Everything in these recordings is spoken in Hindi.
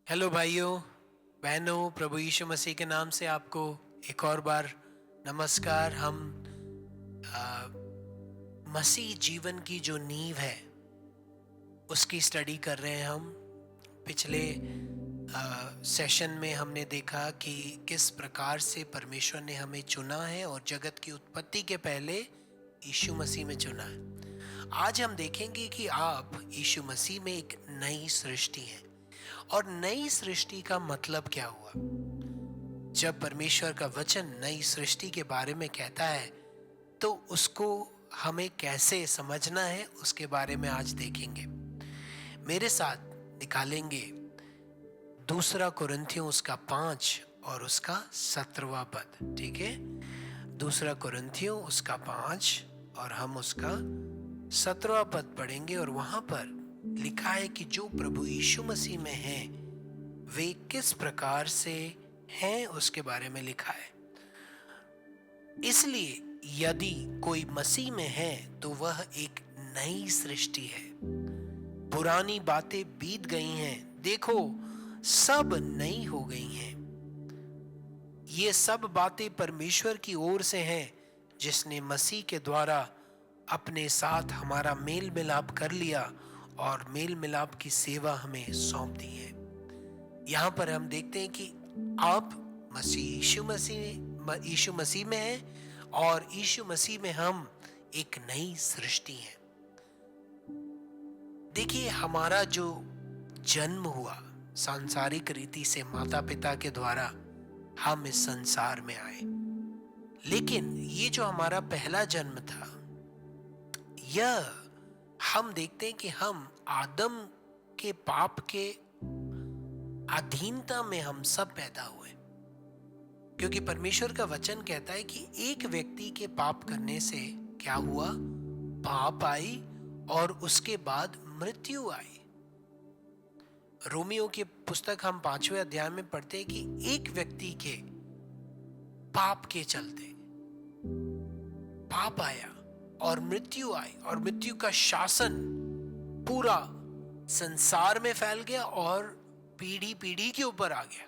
हेलो भाइयों बहनों, प्रभु यीशु मसीह के नाम से आपको एक और बार नमस्कार। हम मसीह जीवन की जो नींव है उसकी स्टडी कर रहे हैं। हम पिछले सेशन में हमने देखा कि किस प्रकार से परमेश्वर ने हमें चुना है और जगत की उत्पत्ति के पहले यीशु मसीह में चुना है। आज हम देखेंगे कि आप यीशु मसीह में एक नई सृष्टि हैं। और नई सृष्टि का मतलब क्या हुआ? जब परमेश्वर का वचन नई सृष्टि के बारे में कहता है तो उसको हमें कैसे समझना है उसके बारे में आज देखेंगे। मेरे साथ निकालेंगे दूसरा कुरिन्थियों उसका 5 और उसका 17वां पद। ठीक है, दूसरा कुरिन्थियों उसका 5 और हम उसका 17वां पद पढ़ेंगे। और वहां पर लिखा है कि जो प्रभु यीशु मसीह में हैं वे किस प्रकार से हैं उसके बारे में लिखा है। इसलिए यदि कोई मसीह में है तो वह एक नई सृष्टि है, पुरानी बातें बीत गई हैं, देखो सब नई हो गई हैं। ये सब बातें परमेश्वर की ओर से हैं जिसने मसीह के द्वारा अपने साथ हमारा मेल मिलाप कर लिया और मेल मिलाप की सेवा हमें सौंप दी है। यहाँ पर हम देखते हैं कि आप यीशु मसीह में हैं और यीशु मसीह में हम एक नई सृष्टि हैं। देखिए, हमारा जो जन्म हुआ सांसारिक रीति से माता पिता के द्वारा हम इस संसार में आए, लेकिन ये जो हमारा पहला जन्म था यह हम देखते हैं कि हम आदम के पाप के अधीनता में हम सब पैदा हुए, क्योंकि परमेश्वर का वचन कहता है कि एक व्यक्ति के पाप करने से क्या हुआ? पाप आई और उसके बाद मृत्यु आई। रोमियो की पुस्तक हम 5वें अध्याय में पढ़ते हैं कि एक व्यक्ति के पाप के चलते पाप आया और मृत्यु आई और मृत्यु का शासन पूरा संसार में फैल गया और पीढ़ी पीढ़ी के ऊपर आ गया।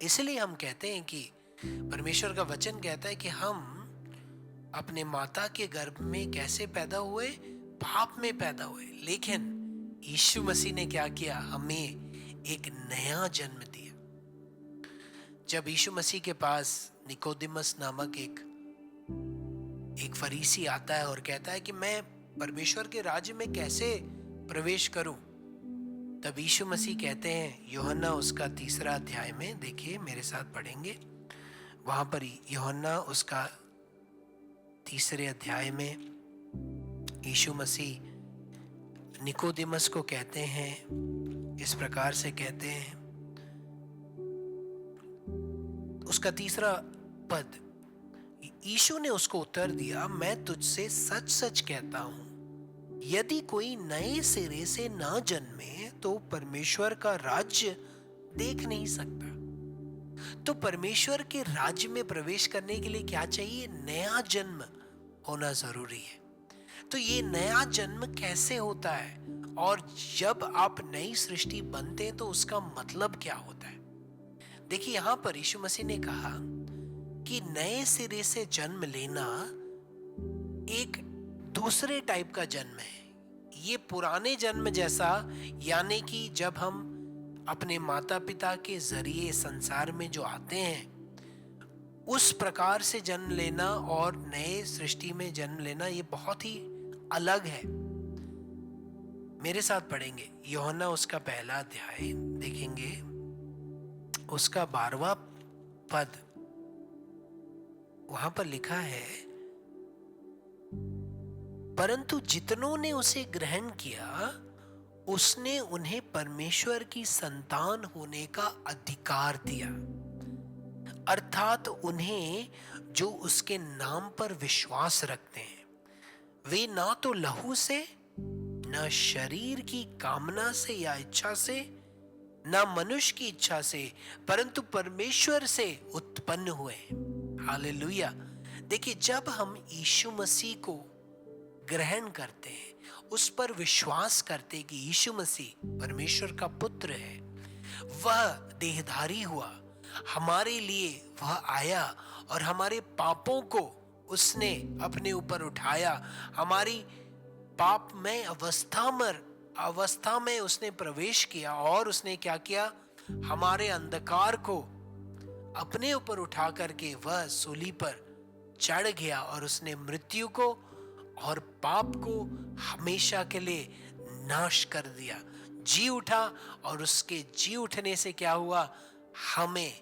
इसलिए हम कहते हैं कि परमेश्वर का वचन कहता है कि हम अपने माता के गर्भ में कैसे पैदा हुए? पाप में पैदा हुए, लेकिन यीशु मसीह ने क्या किया? हमें एक नया जन्म दिया। जब यीशु मसीह के पास निकोदेमस नामक एक फरीसी आता है और कहता है कि मैं परमेश्वर के राज्य में कैसे प्रवेश करूं, तब यीशु मसीह कहते हैं, यूहन्ना उसका 3 अध्याय में देखिए, मेरे साथ पढ़ेंगे। वहां पर यूहन्ना उसका 3 अध्याय में यीशु मसीह निकोदेमस को कहते हैं, इस प्रकार से कहते हैं, उसका 3 पद, यीशु ने उसको उत्तर दिया, मैं तुझसे सच सच कहता हूं, यदि कोई नए सिरे से ना जन्मे तो परमेश्वर का राज्य देख नहीं सकता। तो परमेश्वर के राज्य में प्रवेश करने के लिए क्या चाहिए? नया जन्म होना जरूरी है। तो ये नया जन्म कैसे होता है और जब आप नई सृष्टि बनते हैं तो उसका मतलब क्या होता है? देखिए, यहां पर यीशु मसीह ने कहा कि नए सिरे से जन्म लेना एक दूसरे टाइप का जन्म है। ये पुराने जन्म जैसा, यानी कि जब हम अपने माता पिता के जरिए संसार में जो आते हैं उस प्रकार से जन्म लेना और नए सृष्टि में जन्म लेना, ये बहुत ही अलग है। मेरे साथ पढ़ेंगे यूहन्ना उसका 1 अध्याय, देखेंगे उसका 12वां पद। वहां पर लिखा है, परंतु जितनों ने उसे ग्रहण किया उसने उन्हें परमेश्वर की संतान होने का अधिकार दिया, अर्थात उन्हें जो उसके नाम पर विश्वास रखते हैं। वे ना तो लहू से, न शरीर की कामना से या इच्छा से, न मनुष्य की इच्छा से, परंतु परमेश्वर से उत्पन्न हुए। हालेलुया। देखिए, जब हम यीशु मसीह को ग्रहण करते हैं, उस पर विश्वास करते हैं कि यीशु मसीह परमेश्वर का पुत्र है, वह देहधारी हुआ, हमारे लिए वह आया और हमारे पापों को उसने अपने ऊपर उठाया। हमारी पापमय अवस्था में उसने प्रवेश किया और उसने क्या किया, हमारे अंधकार को अपने ऊपर उठा करके वह सूली पर चढ़ गया और उसने मृत्यु को और पाप को हमेशा के लिए नाश कर दिया, जी उठा। और उसके जी उठने से क्या हुआ, हमें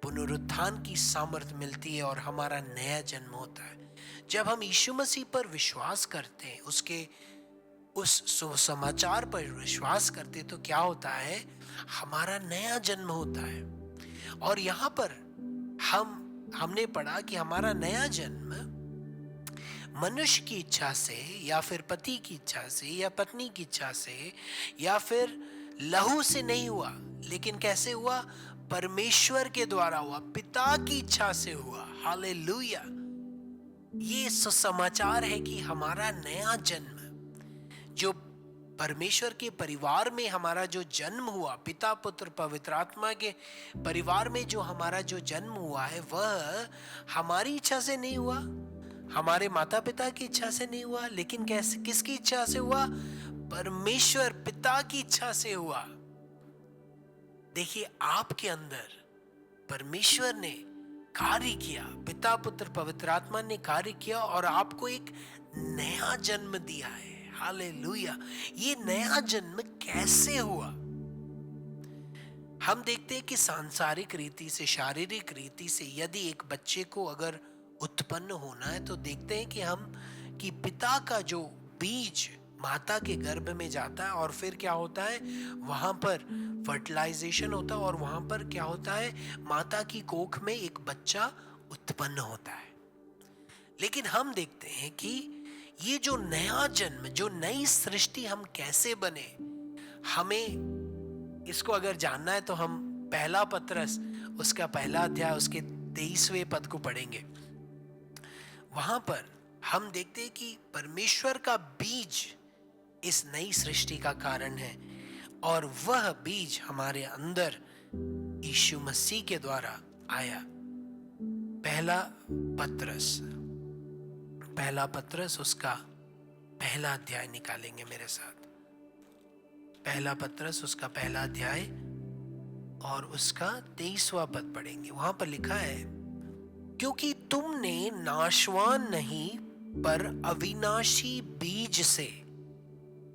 पुनरुत्थान की सामर्थ्य मिलती है और हमारा नया जन्म होता है। जब हम यीशु मसीह पर विश्वास करते हैं, उसके उस सुसमाचार पर विश्वास करते हैं, तो क्या होता है, हमारा नया जन्म होता है। और यहाँ पर हमने पढ़ा कि हमारा नया जन्म मनुष्य की इच्छा से या फिर पति की इच्छा से या पत्नी की इच्छा से या फिर लहू से नहीं हुआ, लेकिन कैसे हुआ, परमेश्वर के द्वारा हुआ, पिता की इच्छा से हुआ। हालेलुया। ये सुसमाचार है कि हमारा नया जन्म, जो परमेश्वर के परिवार में हमारा जो जन्म हुआ, पिता पुत्र पवित्र आत्मा के परिवार में जो हमारा जो जन्म हुआ है, वह हमारी इच्छा से नहीं हुआ, हमारे माता पिता की इच्छा से नहीं हुआ, लेकिन कैसे, किसकी इच्छा से हुआ, परमेश्वर पिता की इच्छा से हुआ। देखिए, आपके अंदर परमेश्वर ने कार्य किया, पिता पुत्र पवित्र आत्मा ने कार्य किया और आपको एक नया जन्म दिया है। हालेलुया। ये नया जन्म कैसे हुआ? हम देखते हैं कि सांसारिक रीति से, शारीरिक रीति से यदि एक बच्चे को अगर उत्पन्न होना है, तो देखते हैं कि पिता का जो बीज माता के गर्भ में जाता है और फिर क्या होता है, वहां पर फर्टिलाइजेशन होता है और वहां पर क्या होता है, माता की कोख में एक बच्चा उत्पन्न होता है। लेकिन हम देखते हैं कि ये जो नया जन्म, जो नई सृष्टि हम कैसे बने, हमें इसको अगर जानना है तो हम पहला पत्रस उसका पहला अध्याय उसके 23वें पद को पढ़ेंगे। वहां पर हम देखते हैं कि परमेश्वर का बीज इस नई सृष्टि का कारण है और वह बीज हमारे अंदर यीशु मसीह के द्वारा आया। पहला पत्रस उसका पहला अध्याय निकालेंगे मेरे साथ। पहला पत्रस उसका पहला अध्याय और उसका 23वां पद पढ़ेंगे। वहां पर लिखा है, क्योंकि तुमने नाशवान नहीं पर अविनाशी बीज से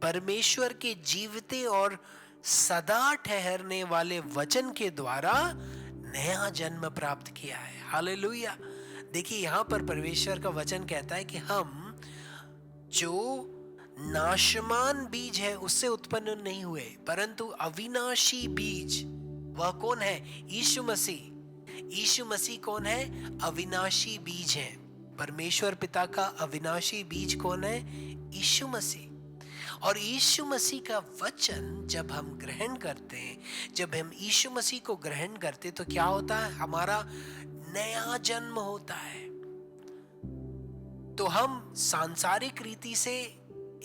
परमेश्वर के जीवते और सदा ठहरने वाले वचन के द्वारा नया जन्म प्राप्त किया है। हालेलुया। देखिए, यहां पर परमेश्वर का वचन कहता है कि हम जो नाशमान बीज है उससे उत्पन्न नहीं हुए, परंतु अविनाशी बीज, वह कौन है, यीशु मसीह। यीशु मसीह कौन है, अविनाशी बीज है। परमेश्वर पिता का अविनाशी बीज कौन है, यीशु मसीह। और यीशु मसीह का वचन जब हम ग्रहण करते हैं, जब हम यीशु मसीह को ग्रहण करते, तो क्या होता है, हमारा नया जन्म होता है। तो हम सांसारिक रीति से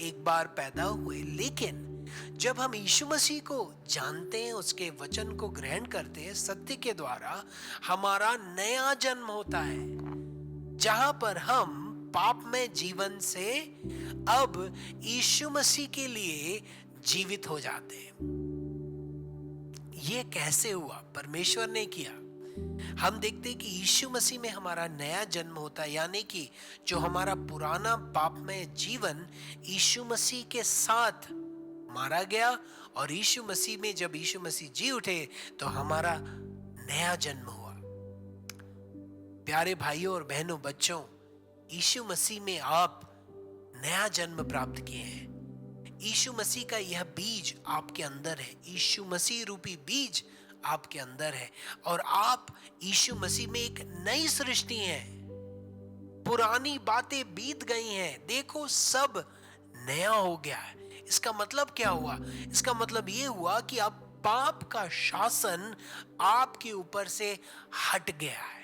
एक बार पैदा हुए, लेकिन जब हम यीशु मसीह को जानते हैं, उसके वचन को ग्रहण करते हैं, सत्य के द्वारा हमारा नया जन्म होता है, जहां पर हम पापमय जीवन से अब यीशु मसीह के लिए जीवित हो जाते हैं। यह कैसे हुआ, परमेश्वर ने किया। हम देखते हैं कि यीशु मसीह में हमारा नया जन्म होता है, यानी कि जो हमारा पुराना पापमय जीवन यीशु मसीह के साथ मारा गया और यीशु मसीह में जब यीशु मसीह जी उठे तो हमारा नया जन्म हुआ। प्यारे भाइयों और बहनों, बच्चों, यीशु मसीह में आप नया जन्म प्राप्त किए हैं। यीशु मसीह का यह बीज आपके अंदर है, यीशु मसीह रूपी बीज आपके अंदर है और आप यीशु मसीह में एक नई सृष्टि हैं। पुरानी बातें बीत गई हैं, देखो सब नया हो गया है। इसका मतलब क्या हुआ, इसका मतलब ये हुआ कि अब पाप का शासन आपके ऊपर से हट गया है।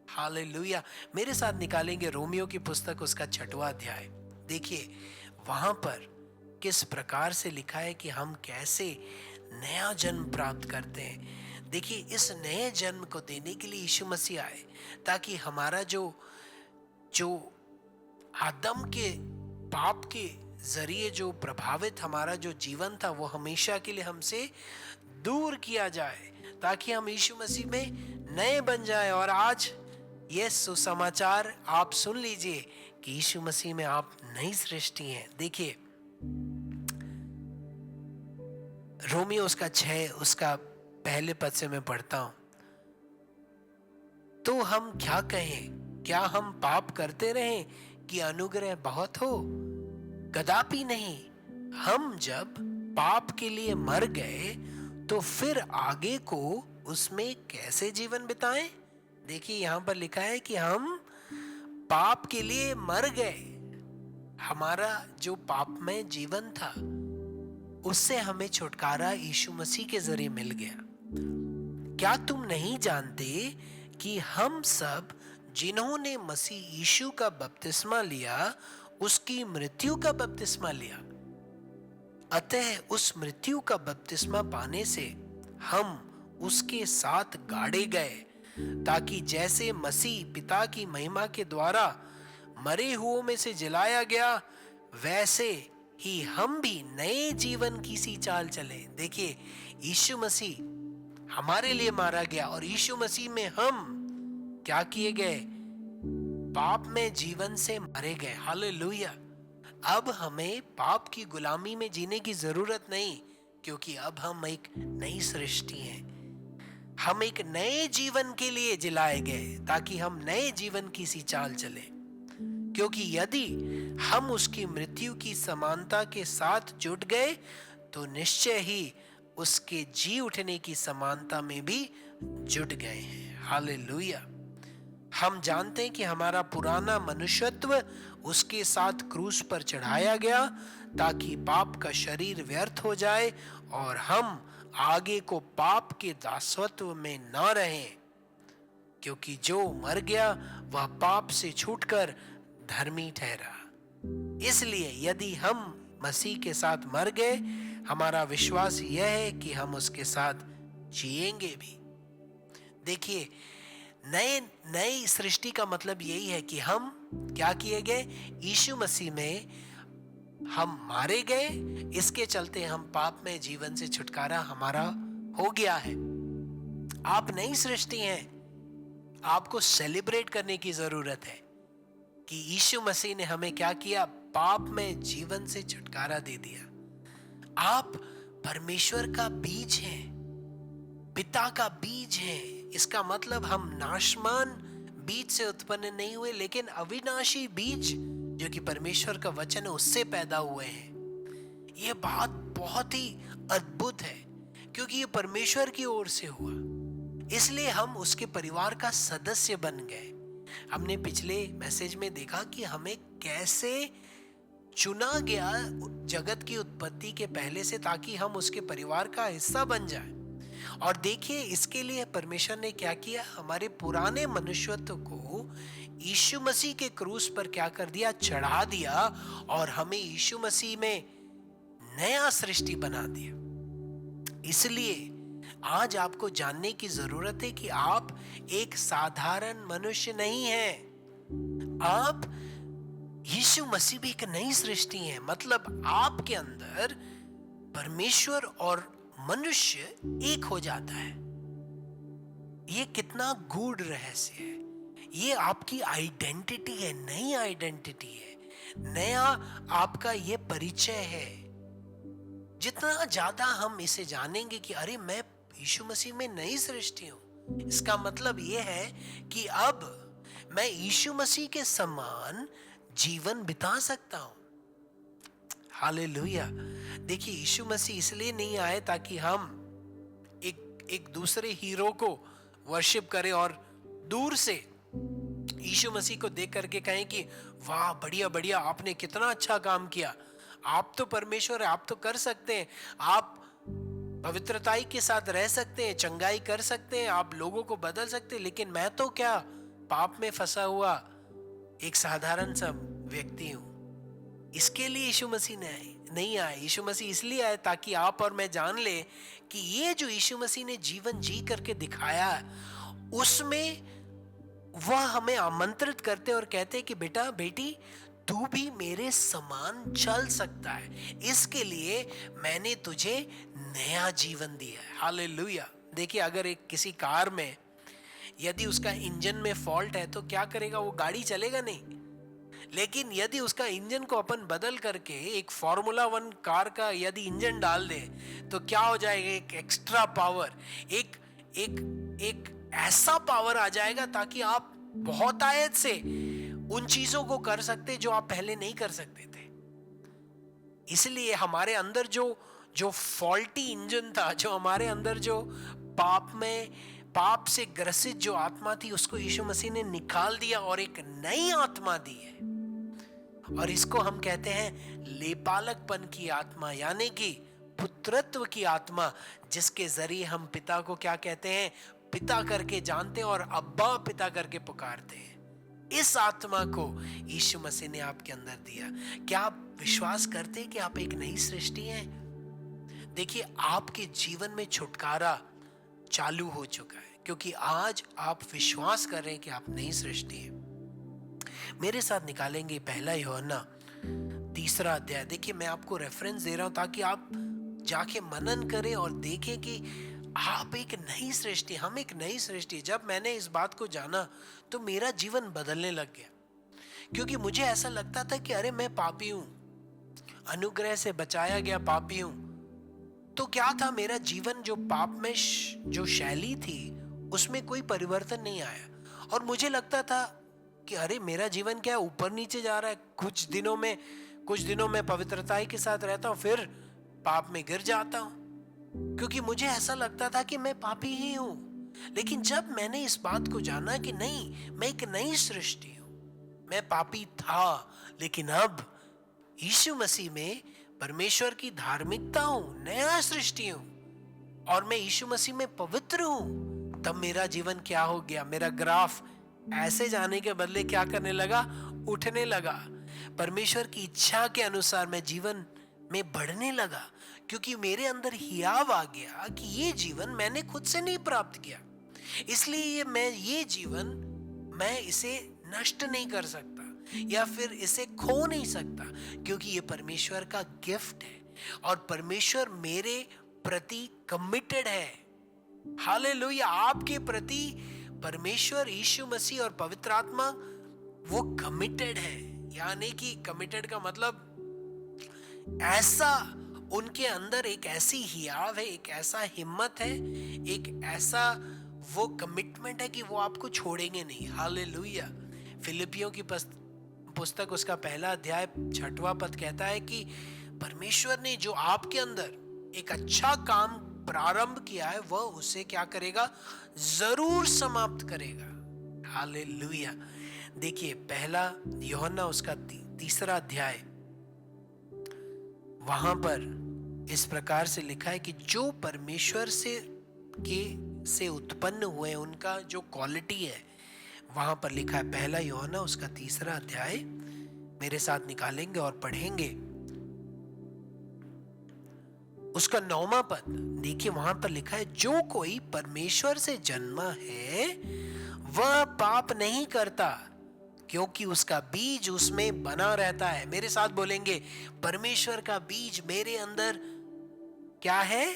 हालेलुया। मेरे साथ निकालेंगे रोमियो की पुस्तक उसका 6वां अध्याय। देखिए वहां पर किस प्रकार से लिखा है कि हम कैसे नया जन्म प्राप्त करते हैं। देखिए, इस नए जन्म को देने के लिए यीशु मसीह आए, ताकि हमारा जो जो आदम के पाप के जरिए जो प्रभावित हमारा जो जीवन था, वो हमेशा के लिए हमसे दूर किया जाए, ताकि हम यीशु मसीह में नए बन जाए। और आज ये सुसमाचार आप सुन लीजिए कि यीशु मसीह में आप नई सृष्टि हैं। देखिए, रोमियो उसका 6 उसका पहले पद से मैं पढ़ता हूं। तो हम क्या कहें? क्या हम पाप करते रहें कि अनुग्रह बहुत हो? कदापि नहीं। हम जब पाप के लिए मर गए तो फिर आगे को उसमें कैसे जीवन बिताएं? देखिए, यहां पर लिखा है कि हम पाप के लिए मर गए। हमारा जो पापमय जीवन था, उससे हमें छुटकारा यीशु मसीह के जरिए मिल गया। क्या तुम नहीं जानते कि हम सब जिन्होंने मसीह यीशु का बपतिस्मा लिया, उसकी मृत्यु का बपतिस्मा लिया? अतः उस मृत्यु का बपतिस्मा पाने से हम उसके साथ गाड़े गए, ताकि जैसे मसीह पिता की महिमा के द्वारा मरे हुओं में से जिलाया गया, वैसे ही हम भी नए जीवन की सी चाल चले। देखिए, यीशु मसीह हमारे लिए मारा गया और यीशु मसीह में हम क्या किए गए? पाप में जीवन से मारे गए। हालेलुया। अब हमें पाप की गुलामी में जीने की जरूरत नहीं, क्योंकि अब हम एक नई सृष्टि हैं। हम एक नए जीवन के लिए जिलाए गए, ताकि हम नए जीवन की सी चाल चले। क्योंकि यदि हम उसकी मृत्यु की समानता के साथ जुट गए, तो निश्चय ही उसके जी उठने की समानता में भी जुट गए हैं। हालेलुया। हम जानते हैं कि हमारा पुराना मनुष्यत्व उसके साथ क्रूस पर चढ़ाया गया, ताकि पाप का शरीर व्यर्थ हो जाए और हम आगे को पाप के दासत्व में न रहें। क्योंकि जो मर गया वह पाप से छूटकर धर्मी ठहरा। इसलिए यदि हम मसीह के साथ मर गए, हमारा विश्वास यह है कि हम उसके साथ जिएंगे भी। देखिए, नई सृष्टि का मतलब यही है कि हम क्या किए गए? यीशु मसीह में हम मारे गए। इसके चलते हम पाप में जीवन से छुटकारा हमारा हो गया है। आप नई सृष्टि हैं। आपको सेलिब्रेट करने की जरूरत है कि यीशु मसीह ने हमें क्या किया? पाप में जीवन से छुटकारा दे दिया। आप परमेश्वर का बीज हैं, पिता का बीज हैं। इसका मतलब हम नाशमान बीज से उत्पन्न नहीं हुए, लेकिन अविनाशी बीज जो कि परमेश्वर का वचन है, उससे पैदा हुए हैं। यह बात बहुत ही अद्भुत है, क्योंकि ये परमेश्वर की ओर से हुआ, इसलिए हम उसके परिवार का सदस्य बन गए। हमने पिछले मैसेज में देखा कि हमें कैसे चुना गया जगत की उत्पत्ति के पहले से, ताकि हम उसके परिवार का हिस्सा बन जाए। और देखिए, इसके लिए परमेश्वर ने क्या किया? हमारे पुराने मनुष्यत्व को यीशु मसीह के क्रूस पर क्या कर दिया? चढ़ा दिया, और हमें यीशु मसीह में नया सृष्टि बना दिया। इसलिए आज आपको जानने की जरूरत है कि आप एक साधारण मनुष्य नहीं हैं। आप यीशु मसीह भी एक नई सृष्टि है। मतलब आपके अंदर परमेश्वर और मनुष्य एक हो जाता है। ये कितना गूढ़ रहस्य है। ये आपकी आइडेंटिटी है, नई आइडेंटिटी है, नया आपका ये परिचय है। जितना ज्यादा हम इसे जानेंगे कि अरे मैं यीशु मसीह में नई सृष्टि हूं, इसका मतलब ये है कि अब मैं यीशु मसीह के समान जीवन बिता सकता हूं। हालेलुया। देखिए, यीशु मसीह इसलिए नहीं आए ताकि हम एक दूसरे हीरो को वर्शिप करें और दूर से यीशु मसीह को देख करके कहें कि वाह, बढ़िया बढ़िया, आपने कितना अच्छा काम किया, आप तो परमेश्वर है, आप तो कर सकते हैं, आप पवित्रताई के साथ रह सकते हैं, चंगाई कर सकते हैं, आप लोगों को बदल सकते हैं, लेकिन मैं तो क्या, पाप में फंसा हुआ एक साधारण सा व्यक्ति हूं। इसके लिए यीशु मसीह ने आए। नहीं आए, यीशु मसीह इसलिए आए ताकि आप और मैं जान ले कि ये जो यीशु मसीह ने जीवन जी करके दिखाया उसमें वह हमें आमंत्रित करते और कहते कि बेटा बेटी तू भी मेरे समान चल सकता है, इसके लिए मैंने तुझे नया जीवन दिया है। हालेलुया। देखिए, अगर एक किसी कार में यदि उसका इंजन में फॉल्ट है तो क्या करेगा, वो गाड़ी चलेगा नहीं। लेकिन यदि उसका इंजन को अपन बदल करके एक फार्मूला 1 कार का यदि इंजन डाल दे तो क्या हो जाएगा, एक एक्स्ट्रा पावर, एक एक एक ऐसा पावर आ जाएगा ताकि आप बहुत आयत से उन चीजों को कर सकते जो आप पहले नहीं कर सकते थे। इसलिए हमारे अंदर जो जो फॉल्टी इंजन था, जो हमारे अंदर जो पाप से ग्रसित जो आत्मा थी, उसको यीशु मसीह ने निकाल दिया और एक नई आत्मा दी है। और इसको हम कहते हैं लेपालकपन की आत्मा, यानी कि पुत्रत्व की आत्मा, जिसके जरिए हम पिता को क्या कहते हैं, पिता करके जानते हैं और अब्बा पिता करके पुकारते हैं। इस आत्मा को यीशु मसीह ने आपके अंदर दिया। क्या आप विश्वास करते हैं कि आप एक नई सृष्टि हैं? देखिए, आपके जीवन में छुटकारा चालू हो चुका है क्योंकि आज आप विश्वास कर रहे हैं कि आप नई सृष्टि हैं। मेरे साथ निकालेंगे पहला यूहन्ना 3 अध्याय। देखिए, मैं आपको रेफरेंस दे रहा हूं ताकि आप जाके मनन करें और देखें कि आप एक नई सृष्टि, हम एक नई सृष्टि। जब मैंने इस बात को जाना तो मेरा जीवन बदलने लग गया, क्योंकि मुझे ऐसा लगता था कि अरे मैं पापी हूं, अनुग्रह से बचाया गया पापी हूं। तो क्या था, मेरा जीवन जो पाप में जो शैली थी उसमें कोई परिवर्तन नहीं आया और मुझे लगता था कि अरे मेरा जीवन क्या ऊपर नीचे जा रहा है। कुछ दिनों में पवित्रता के साथ रहता हूँ, फिर पाप में गिर जाता हूँ, क्योंकि मुझे ऐसा लगता था कि मैं पापी ही हूं। लेकिन जब मैंने इस बात को जाना कि नहीं, मैं एक नई सृष्टि हूं, मैं पापी था लेकिन अब यीशु मसीह में परमेश्वर की धार्मिकता हूं, नया सृष्टि हूं और मैं यीशु मसीह में पवित्र हूं, तब मेरा जीवन क्या हो गया, मेरा ग्राफ ऐसे जाने के बदले क्या करने लगा, उठने लगा। परमेश्वर की इच्छा के अनुसार मैं जीवन में बढ़ने लगा, क्योंकि मेरे अंदर हियाव आ गया कि ये जीवन मैंने खुद से नहीं प्राप्त किया, इसलिए ये जीवन मैं इसे नष्ट नहीं कर सकता या फिर इसे खो नहीं सकता, क्योंकि ये परमेश्वर का गिफ्ट है और परमेश्वर मेरे प्रति कमिटेड है। हालेलुया। आपके प्रति परमेश्वर, यीशु मसीह और पवित्र आत्मा वो कमिटेड है। यानी कि कमिटेड का मतलब ऐसा, उनके अंदर एक ऐसी हियाव है, एक ऐसा हिम्मत है, एक ऐसा वो कमिटमेंट है कि वो आपको छोड़ेंगे नहीं। हालेलुया। फिलिपियों की पुस्तक उसका 1 अध्याय 6वां पद कहता है कि परमेश्वर ने जो आपके अंदर एक अच्छा काम प्रारंभ किया है वह उसे क्या करेगा, जरूर समाप्त करेगा। हालेलुया। देखिए, 1 यूहन्ना उसका 3 अध्याय, वहां पर इस प्रकार से लिखा है कि जो परमेश्वर से उत्पन्न हुए, उनका जो क्वालिटी है, वहां पर लिखा है 1 यूहन्ना उसका 3 अध्याय। मेरे साथ निकालेंगे और पढ़ेंगे उसका 9वां पद। देखिए, वहां पर लिखा है, जो कोई परमेश्वर से जन्मा है वह पाप नहीं करता, क्योंकि उसका बीज उसमें बना रहता है। मेरे साथ बोलेंगे, परमेश्वर का बीज मेरे अंदर क्या है,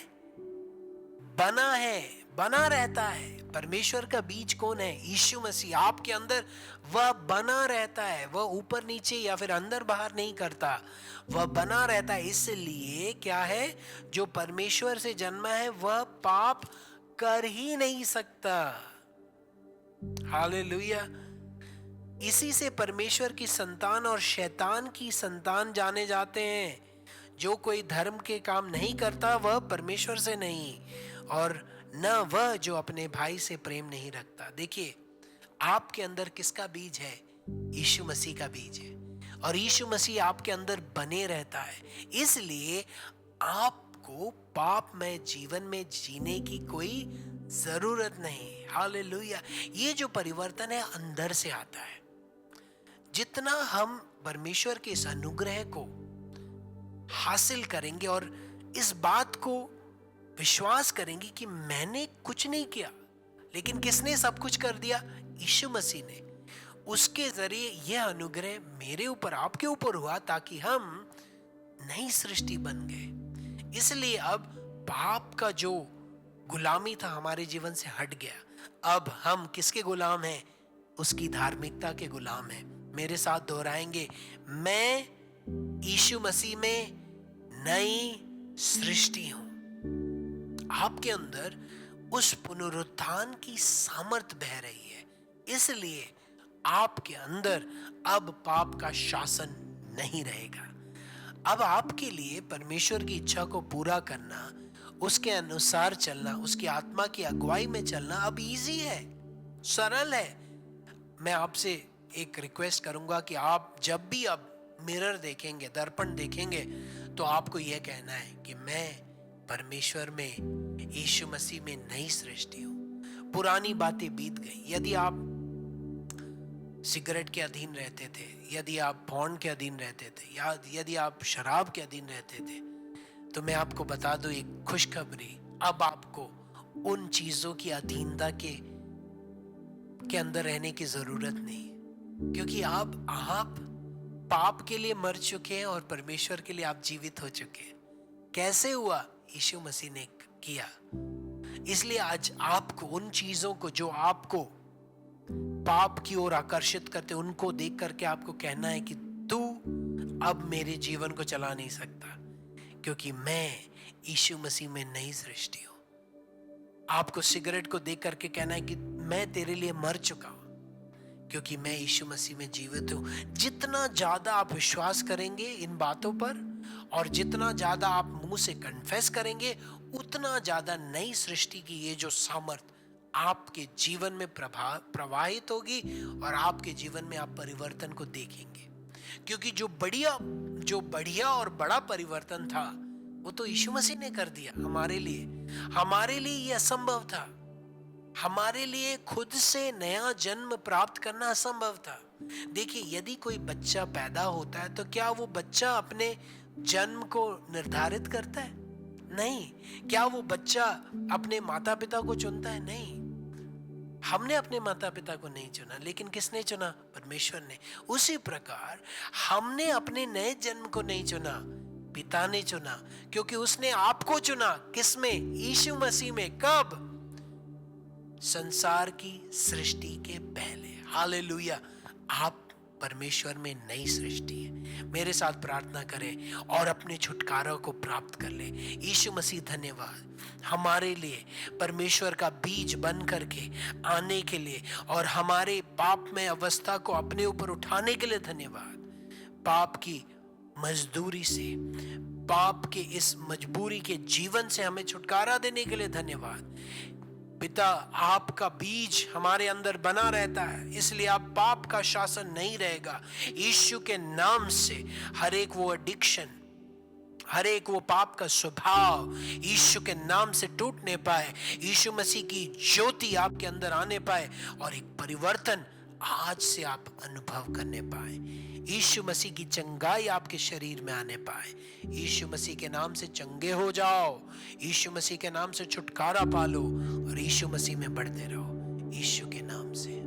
बना है, बना रहता है। परमेश्वर का बीज कौन है, यीशु मसीह। आपके अंदर वह बना रहता है, वह ऊपर नीचे या फिर अंदर बाहर नहीं करता, वह बना रहता है। इसलिए क्या है, जो परमेश्वर से जन्मा है वह पाप कर ही नहीं सकता। हालेलुया। इसी से परमेश्वर की संतान और शैतान की संतान जाने जाते हैं। जो कोई धर्म के काम नहीं करता वह परमेश्वर से नहीं, और न वह जो अपने भाई से प्रेम नहीं रखता। देखिए, आपके अंदर किसका बीज है, यीशु मसीह का बीज है, और यीशु मसीह आपके अंदर बने रहता है। इसलिए आपको पाप में जीवन में जीने की कोई जरूरत नहीं। हालेलुया। ये जो परिवर्तन है अंदर से आता है। जितना हम परमेश्वर के इस अनुग्रह को हासिल करेंगे और इस बात को विश्वास करेंगे कि मैंने कुछ नहीं किया, लेकिन किसने सब कुछ कर दिया? यीशु मसीह ने। उसके जरिए यह अनुग्रह मेरे ऊपर, आपके ऊपर हुआ, ताकि हम नई सृष्टि बन गए। इसलिए अब पाप का जो गुलामी था हमारे जीवन से हट गया। अब हम किसके गुलाम हैं? उसकी धार्मिकता के गुलाम हैं। मेरे साथ दोहराएंगे, मैं यीशु मसीह में नई सृष्टि हूं। आपके अंदर उस पुनरुत्थान की सामर्थ बह रही है, इसलिए आपके अंदर अब पाप का शासन नहीं रहेगा। अब आपके लिए परमेश्वर की इच्छा को पूरा करना, उसके अनुसार चलना, उसकी आत्मा की अगुवाई में चलना अब इजी है, सरल है। मैं आपसे एक रिक्वेस्ट करूंगा कि आप जब भी अब मिरर देखेंगे, दर्पण देखेंगे, तो आपको यह कहना है कि मैं परमेश्वर में, यीशु मसीह में नई सृष्टि हूं। पुरानी बातें बीत गई। यदि आप सिगरेट के अधीन रहते थे, यदि आप पॉर्न के अधीन रहते थे, या यदि आप शराब के अधीन रहते थे, तो मैं आपको बता दूं एक खुशखबरी, अब आपको उन चीजों की अधीनता के अंदर रहने की जरूरत नहीं, क्योंकि आप पाप के लिए मर चुके हैं और परमेश्वर के लिए आप जीवित हो चुके हैं। कैसे हुआ? यीशु मसीह ने किया। इसलिए आज आपको उन चीजों को जो आपको पाप की ओर आकर्षित करते, उनको देख करके आपको कहना है कि तू अब मेरे जीवन को चला नहीं सकता, क्योंकि मैं यीशु मसीह में नई सृष्टि हूं। आपको सिगरेट को देख करके कहना है कि मैं तेरे लिए मर चुका हूं, क्योंकि मैं यीशु मसीह में जीवित हूं। जितना ज्यादा आप विश्वास करेंगे इन बातों पर, और जितना ज्यादा आप मुंह से कन्फेस करेंगे, उतना ज्यादा नई सृष्टि की ये जो सामर्थ आपके जीवन में प्रवाहित होगी, और आपके जीवन में आप परिवर्तन को देखेंगे। क्योंकि जो बढ़िया और बड़ा परिवर्तन था, वो तो यीशु मसीह ने कर दिया हमारे लिए ये असंभव था। हमारे लिए खुद से नया जन्म प्राप्त करना असंभव था। देखिए, यदि कोई बच्चा पैदा होता है, तो क्या वो बच्चा अपने जन्म को निर्धारित करता है? नहीं। क्या वो बच्चा अपने माता पिता को चुनता है? नहीं। हमने अपने माता पिता को नहीं चुना, लेकिन किसने चुना? परमेश्वर ने। उसी प्रकार हमने अपने नए जन्म को नहीं चुना, पिता ने चुना, क्योंकि उसने आपको चुना। किसमें? यीशु मसीह में। कब? संसार की सृष्टि के पहले। हालेलुया। आप परमेश्वर में नई सृष्टि है। मेरे साथ प्रार्थना करें और अपने छुटकारा को प्राप्त कर ले। यीशु मसीह धन्यवाद हमारे लिए परमेश्वर का बीज बन करके आने के लिए, और हमारे पाप में अवस्था को अपने ऊपर उठाने के लिए धन्यवाद। पाप की मजदूरी से, पाप के इस मजबूरी के जीवन से हमें छुटकारा देने के लिए धन्यवाद। पिता, आपका बीज हमारे अंदर बना रहता है, इसलिए आप पाप का शासन नहीं रहेगा। यीशु के नाम से हर एक वो एडिक्शन, हर एक वो पाप का स्वभाव यीशु के नाम से टूटने पाए, यीशु मसीह की ज्योति आपके अंदर आने पाए, और एक परिवर्तन आज से आप अनुभव करने पाए। यीशु मसीह की चंगाई आपके शरीर में आने पाए। यीशु मसीह के नाम से चंगे हो जाओ, यीशु मसीह के नाम से छुटकारा पालो, और यीशु मसीह में बढ़ते रहो, यीशु के नाम से।